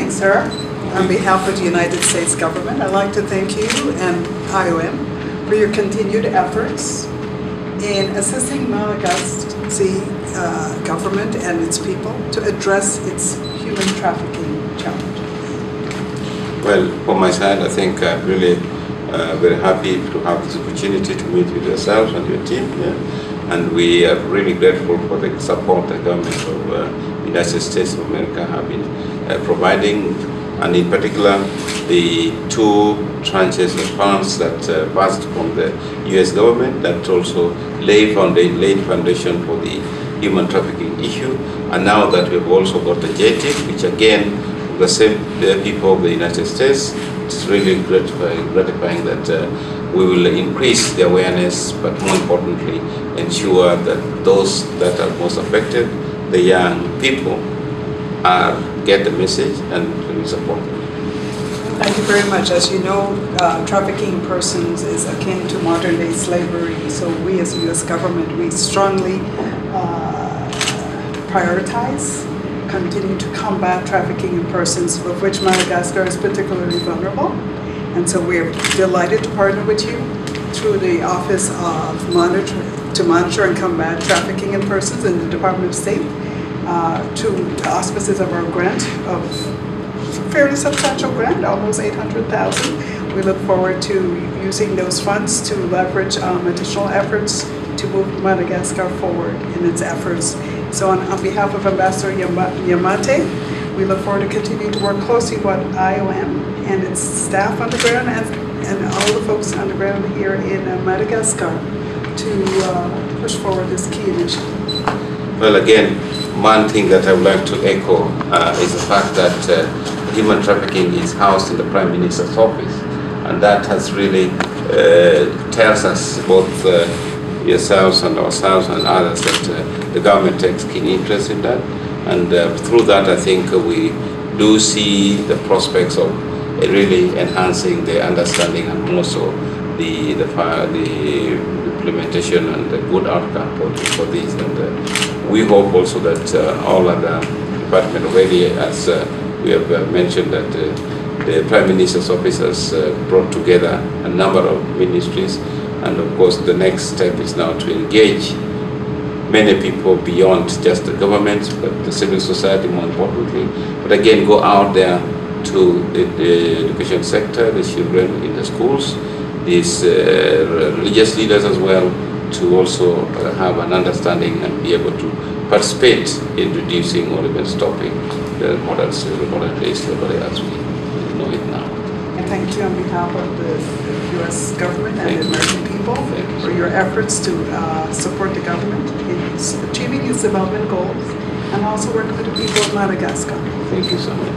morning, sir. On behalf of the United States government, I'd like to thank you and IOM for your continued efforts in assisting Malagasy government and its people to address its human trafficking challenge. Well, for my side, I think I'm really very happy to have this opportunity to meet with yourself and your team here. And we are really grateful for the support the government of the United States of America have been providing, and in particular the two tranches of funds that passed from the U.S. government that also laid foundation for the human trafficking issue. And now that we've also got the JTIC, which again, the same people of the United States, it's really gratifying that we will increase the awareness, but more importantly, ensure that those that are most affected, the young people, get the message and we support them. Thank you very much. As you know, trafficking in persons is akin to modern-day slavery. So we as U.S. government, we strongly prioritize, continue to combat trafficking in persons, of which Madagascar is particularly vulnerable. And so we're delighted to partner with you through the Office of Monitor and Combat Trafficking in Persons in the Department of State, to the auspices of our grant, of fairly substantial grant, almost $800,000. We look forward to using those funds to leverage additional efforts to move Madagascar forward in its efforts. So on behalf of Ambassador Yamate, we look forward to continuing to work closely with IOM and its staff on the ground and all the folks on the ground here in Madagascar to push forward this key initiative. Well, again, one thing that I would like to echo is the fact that human trafficking is housed in the Prime Minister's office, and that has really tells us, both yourselves and ourselves and others, that the government takes keen interest in that, and through that I think we do see the prospects of really enhancing the understanding and also the implementation and the good outcome for this. And we hope also that all other departments already, as we have mentioned, that the Prime Minister's office has brought together a number of ministries, and of course the next step is now to engage many people beyond just the government, but the civil society more importantly, but again go out there to the education sector, the children in the schools, these religious leaders as well, to also have an understanding and be able to participate in reducing or even stopping the modern day slavery as we know it now. And thank you on behalf of the U.S. government and the American people for your efforts to support the government in achieving its development goals and also working with the people of Madagascar. Thank you so much.